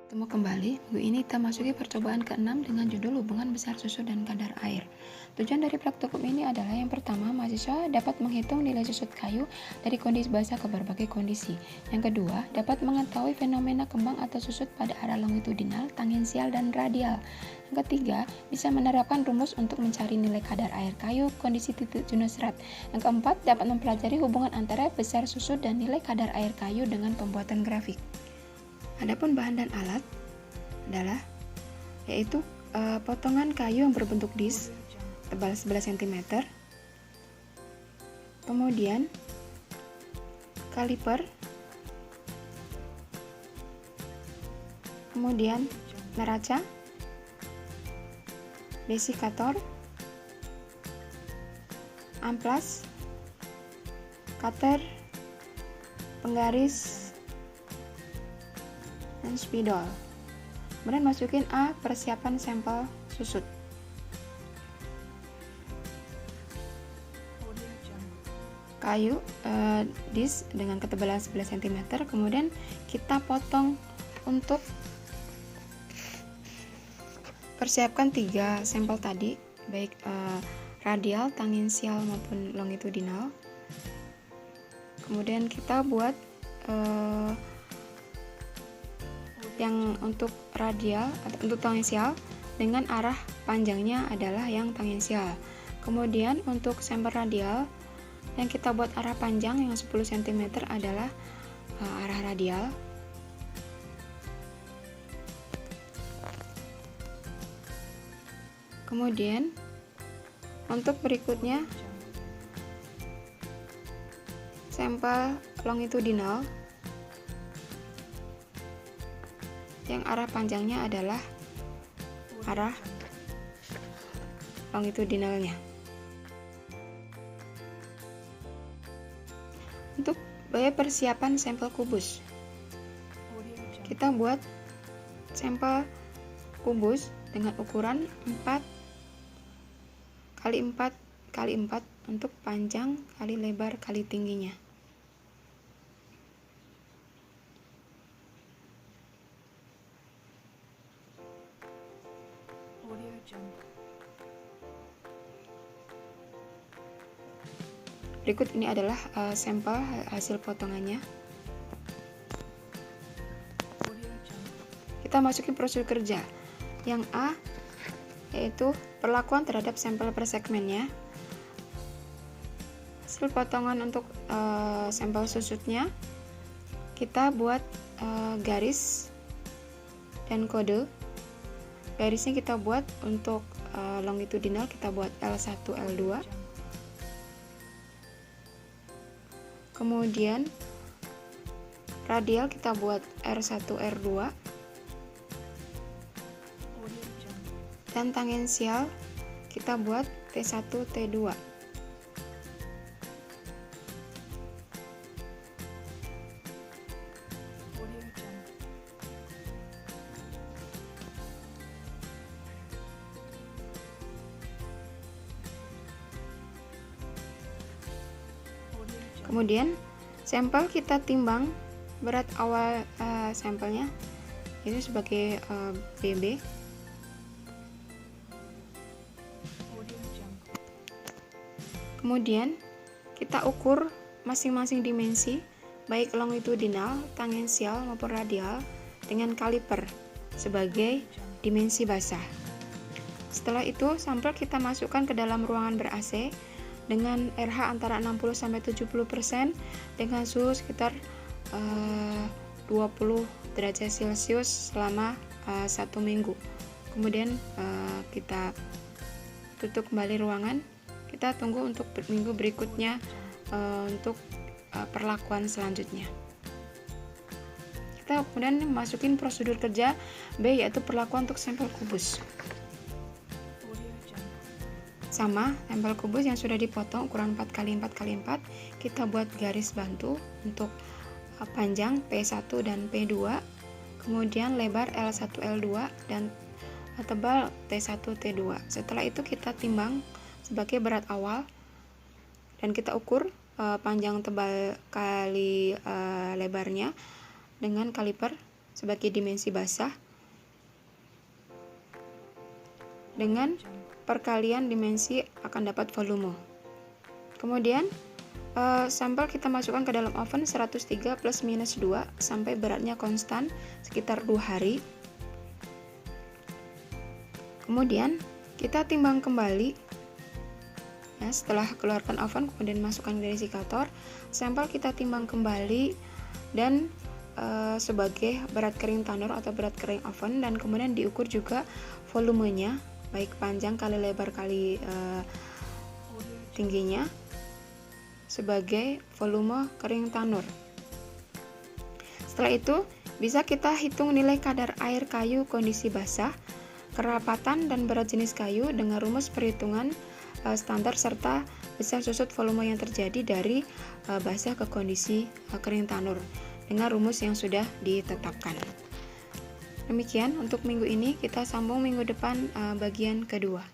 Temu kembali, minggu ini kita masuki percobaan ke-6 dengan judul hubungan besar susu dan kadar air. Tujuan dari praktikum ini adalah yang pertama, mahasiswa dapat menghitung nilai susut kayu dari kondisi basah ke berbagai kondisi. Yang kedua, dapat mengetahui fenomena kembang atau susut pada arah longitudinal, tangensial, dan radial. Yang ketiga, bisa menerapkan rumus untuk mencari nilai kadar air kayu, kondisi titik jenuh serat. Yang keempat, dapat mempelajari hubungan antara besar susut dan nilai kadar air kayu dengan pembuatan grafik. Adapun bahan dan alat adalah yaitu potongan kayu yang berbentuk disk tebal 11 cm, kemudian kaliper, kemudian neraca, desikator, amplas, cutter, penggaris, dan spidol. Kemudian masukin A, persiapan sampel susut. Kayu disk dengan ketebalan 11 cm, kemudian kita potong untuk persiapkan 3 sampel tadi, baik radial, tangensial maupun longitudinal. Kemudian kita buat yang untuk radial atau untuk tangensial dengan arah panjangnya adalah yang tangensial. Kemudian untuk sampel radial yang kita buat arah panjang yang 10 cm adalah arah radial. Kemudian untuk berikutnya sampel longitudinal yang arah panjangnya adalah arah longitudinalnya. Untuk biaya persiapan sampel kubus, kita buat sampel kubus dengan ukuran 4 x 4 x 4 untuk panjang kali lebar kali tingginya. Berikut ini adalah sampel hasil potongannya. Kita masukin prosedur kerja. Yang A yaitu perlakuan terhadap sampel per segmennya. Hasil potongan untuk sampel susutnya, kita buat garis dan kode. Garisnya kita buat untuk longitudinal, kita buat L1, L2. Kemudian radial kita buat R1, R2. Dan tangensial kita buat T1, T2. Kemudian sampel kita timbang berat awal sampelnya itu sebagai BB. Kemudian kita ukur masing-masing dimensi baik longitudinal, tangensial maupun radial dengan kaliper sebagai dimensi basah. Setelah itu sampel kita masukkan ke dalam ruangan ber-AC dengan RH antara 60-70% dengan suhu sekitar 20 derajat Celcius selama 1 minggu. Kemudian kita tutup kembali ruangan. Kita tunggu untuk minggu berikutnya untuk perlakuan selanjutnya. Kita kemudian masukin prosedur kerja B, yaitu perlakuan untuk sampel kubus. Sama, sampel kubus yang sudah dipotong ukuran 4 x 4 x 4, kita buat garis bantu untuk panjang P1 dan P2, kemudian lebar L1, L2, dan tebal T1, T2. Setelah itu kita timbang sebagai berat awal dan kita ukur panjang tebal kali lebarnya dengan kaliper sebagai dimensi basah dengan perkalian dimensi akan dapat volume. Kemudian sampel kita masukkan ke dalam oven 103 plus minus 2 sampai beratnya konstan sekitar 2 hari. Kemudian kita timbang kembali ya, setelah keluarkan oven kemudian masukkan ke desikator, sampel kita timbang kembali dan sebagai berat kering tanur atau berat kering oven, dan kemudian diukur juga volumenya, baik panjang kali lebar kali tingginya sebagai volume kering tanur. Setelah itu bisa kita hitung nilai kadar air kayu kondisi basah, kerapatan dan berat jenis kayu dengan rumus perhitungan standar serta besar susut volume yang terjadi dari basah ke kondisi kering tanur dengan rumus yang sudah ditetapkan. Demikian untuk minggu ini, kita sambung minggu depan bagian kedua.